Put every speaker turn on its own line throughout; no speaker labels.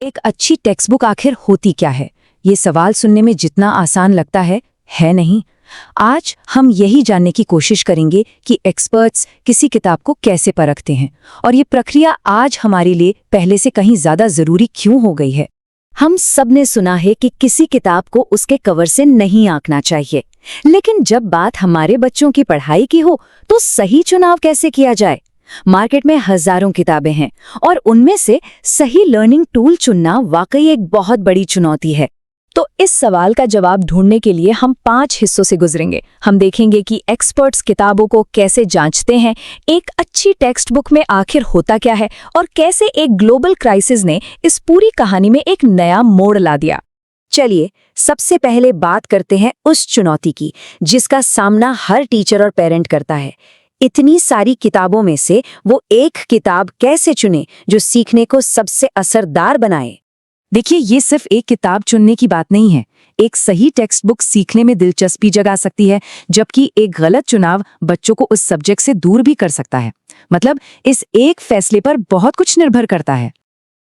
एक अच्छी text book आखिर होती क्या है? ये सवाल सुनने में जितना आसान लगता है नहीं। आज हम यही जानने की कोशिश करेंगे कि एक्सपर्ट्स किसी किताब को कैसे परखते हैं और ये प्रक्रिया आज हमारे लिए पहले से कहीं ज्यादा जरूरी क्यों हो गई है। हम सबने सुना है कि किसी किताब को उसके कवर से नहीं आंकना चाहिए, लेकिन जब बात हमारे बच्चों की पढ़ाई की हो तो सही चुनाव कैसे किया जाए? मार्केट में हजारों किताबें हैं और उनमें से सही लर्निंग टूल चुनना वाकई एक बहुत बड़ी चुनौती है। तो इस सवाल का जवाब ढूंढने के लिए हम 5 हिस्सों से गुजरेंगे। हम देखेंगे कि एक्सपर्ट्स किताबों को कैसे जांचते हैं, एक अच्छी टेक्स्ट बुक में आखिर होता क्या है और कैसे एक ग्लोबल क्राइसिस ने इस पूरी कहानी में एक नया मोड़ ला दिया। चलिए सबसे पहले बात करते हैं उस चुनौती की जिसका सामना हर टीचर और पेरेंट करता है। इतनी सारी किताबों में से वो एक किताब कैसे चुने जो सीखने को सबसे असरदार बनाए। देखिए, ये सिर्फ एक किताब चुनने की बात नहीं है। एक सही टेक्स्ट बुक सीखने में दिलचस्पी जगा सकती है, जबकि एक गलत चुनाव बच्चों को उस सब्जेक्ट से दूर भी कर सकता है। मतलब इस एक फैसले पर बहुत कुछ निर्भर करता है।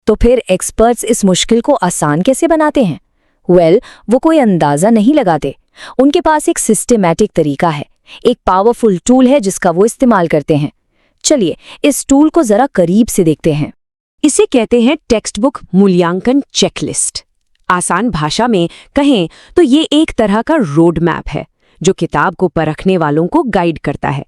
तो फिर एक्सपर्ट्स इस मुश्किल को आसान कैसे बनाते हैं? वो कोई अंदाजा नहीं लगाते। उनके पास एक सिस्टमैटिक तरीका है, एक पावरफुल टूल है जिसका वो इस्तेमाल करते हैं। चलिए इस टूल को जरा करीब से देखते हैं। इसे कहते हैं टेक्स्ट बुक मूल्यांकन चेकलिस्ट। आसान भाषा में कहें तो ये एक तरह का रोड मैप है जो किताब को परखने वालों को गाइड करता है।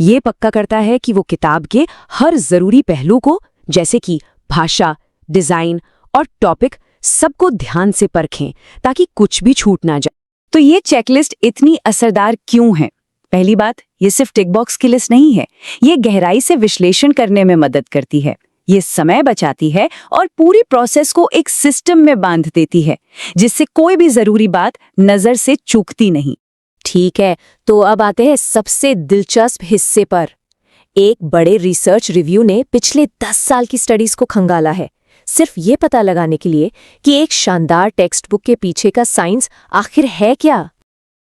ये पक्का करता है कि वो किताब के हर जरूरी पहलू को, जैसे कि भाषा, डिजाइन और टॉपिक, सबको ध्यान से परखें ताकि कुछ भी छूट ना जाए। तो ये चेकलिस्ट इतनी असरदार क्यों है? पहली बात, ये सिर्फ टिक बॉक्स की लिस्ट नहीं है। ये गहराई से विश्लेषण करने में मदद करती है। ये समय बचाती है और पूरी प्रोसेस को एक सिस्टम में बांध देती है, जिससे कोई भी जरूरी बात नजर से चूकती नहीं। ठीक है, तो अब आते हैं सबसे दिलचस्प हिस्से पर। एक बड़े रिसर्च रिव्यू ने पिछले 10 साल की स्टडीज को खंगाला है, सिर्फ ये पता लगाने के लिए कि एक शानदार टेक्स्ट बुक के पीछे का साइंस आखिर है क्या।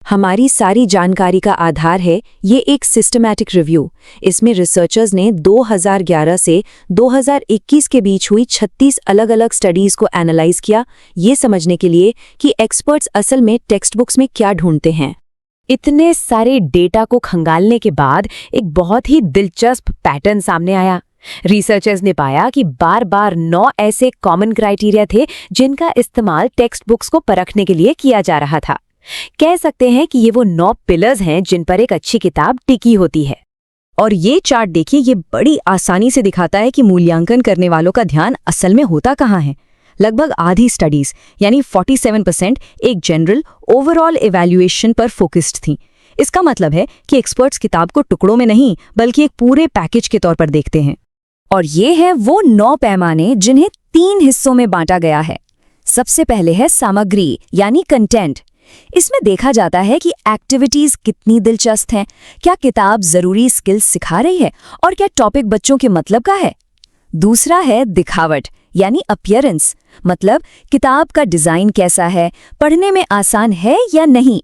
हमारी सारी जानकारी का आधार है ये एक सिस्टमैटिक रिव्यू। इसमें रिसर्चर्स ने 2011 से 2021 के बीच हुई 36 अलग-अलग स्टडीज को एनालाइज किया, ये समझने के लिए कि एक्सपर्ट्स असल में टेक्स्ट बुक्स में क्या ढूंढते हैं। इतने सारे डेटा को खंगालने के बाद एक बहुत ही दिलचस्प पैटर्न सामने आया। रिसर्चर्स ने पाया कि बार-बार 9 ऐसे कॉमन क्राइटेरिया थे जिनका इस्तेमाल टेक्स्ट बुक्स को परखने के लिए किया जा रहा था। कह सकते हैं कि ये वो 9 पिलर्स हैं जिन पर एक अच्छी किताब टिकी होती है। और ये चार्ट देखिए, ये बड़ी आसानी से दिखाता है कि मूल्यांकन करने वालों का ध्यान असल में होता कहाँ है। लगभग आधी स्टडीज यानी 47% एक जनरल ओवरऑल इवैल्यूएशन पर फोकस्ड थी। इसका मतलब है कि एक्सपर्ट्स किताब को टुकड़ों में नहीं बल्कि एक पूरे पैकेज के तौर पर देखते हैं। और ये है वो 9 पैमाने जिन्हें 3 हिस्सों में बांटा गया है। सबसे पहले है सामग्री यानी कंटेंट। इसमें देखा जाता है कि एक्टिविटीज कितनी दिलचस्प हैं, क्या किताब जरूरी स्किल्स सिखा रही है और क्या टॉपिक बच्चों के मतलब का है। दूसरा है दिखावट यानी अपीयरेंस, मतलब किताब का डिजाइन कैसा है, पढ़ने में आसान है या नहीं।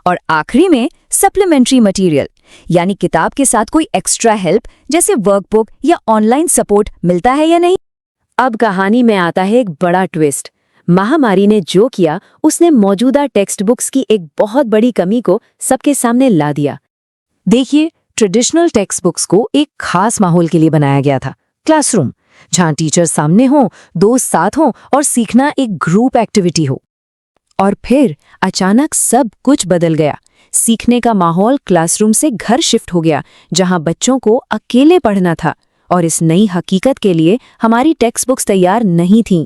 और आखिरी में सप्लीमेंट्री मटेरियल यानी किताब के साथ कोई एक्स्ट्रा हेल्प जैसे वर्कबुक या ऑनलाइन सपोर्ट मिलता है या नहीं। अब कहानी में आता है एक बड़ा ट्विस्ट। महामारी ने जो किया उसने मौजूदा टेक्स्ट बुक्स की एक बहुत बड़ी कमी को सबके सामने ला दिया। देखिए, ट्रेडिशनल टेक्स्ट बुक्स को एक खास माहौल के लिए बनाया गया था, क्लासरूम, जहां टीचर सामने हो, दोस्त साथ हो और सीखना एक ग्रुप एक्टिविटी हो। और फिर अचानक सब कुछ बदल गया। सीखने का माहौल क्लासरूम से घर शिफ्ट हो गया, जहां बच्चों को अकेले पढ़ना था। और इस नई हकीकत के लिए हमारी टेक्स्ट बुक्स तैयार नहीं थीं।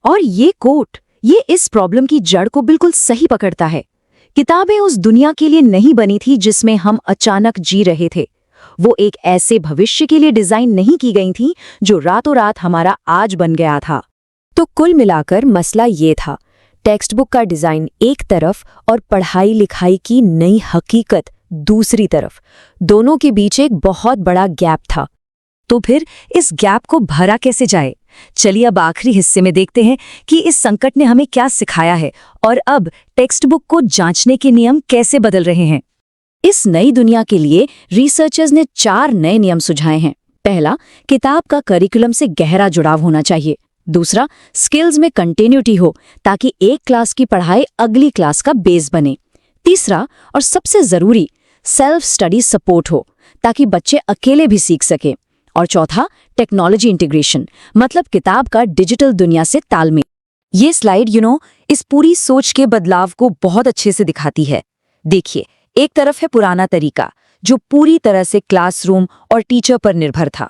और ये कोट, ये इस प्रॉब्लम की जड़ को बिल्कुल सही पकड़ता है। किताबें उस दुनिया के लिए नहीं बनी थी जिसमें हम अचानक जी रहे थे। वो एक ऐसे भविष्य के लिए डिजाइन नहीं की गई थी जो रातों रात हमारा आज बन गया था। तो कुल मिलाकर मसला ये था, टेक्स्ट बुक का डिजाइन एक तरफ और पढ़ाई लिखाई की नई हकीकत दूसरी तरफ, दोनों के बीच एक बहुत बड़ा गैप था। तो फिर इस गैप को भरा कैसे जाए? चलिए अब आखिरी हिस्से में देखते हैं कि इस संकट ने हमें क्या सिखाया है और अब टेक्स्ट बुक को जांचने के नियम कैसे बदल रहे हैं। इस नई दुनिया के लिए रिसर्चर्स ने 4 नए नियम सुझाए हैं। पहला, किताब का करिकुलम से गहरा जुड़ाव होना चाहिए। दूसरा, स्किल्स में कंटिन्यूटी हो ताकि एक क्लास की पढ़ाई अगली क्लास का बेस बने। तीसरा और सबसे जरूरी, सेल्फ स्टडी सपोर्ट हो ताकि बच्चे अकेले भी सीख सके। और चौथा, टेक्नोलॉजी इंटीग्रेशन, मतलब किताब का डिजिटल दुनिया से तालमेल। ये स्लाइड इस पूरी सोच के बदलाव को बहुत अच्छे से दिखाती है। देखिए, एक तरफ है पुराना तरीका जो पूरी तरह से क्लासरूम और टीचर पर निर्भर था,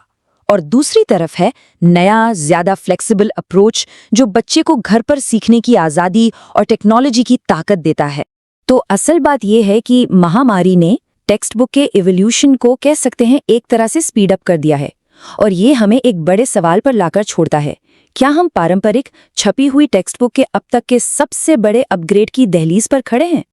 और दूसरी तरफ है नया, ज्यादा फ्लेक्सिबल अप्रोच जो बच्चे को घर पर सीखने की आजादी और टेक्नोलॉजी की ताकत देता है। तो असल बात यह है कि महामारी ने टेक्स्ट बुक के इवोल्यूशन को कह सकते हैं एक तरह से स्पीड अप कर दिया है, और ये हमें एक बड़े सवाल पर लाकर छोड़ता है। क्या हम पारंपरिक छपी हुई टेक्स्ट बुक के अब तक के सबसे बड़े अपग्रेड की दहलीज पर खड़े हैं?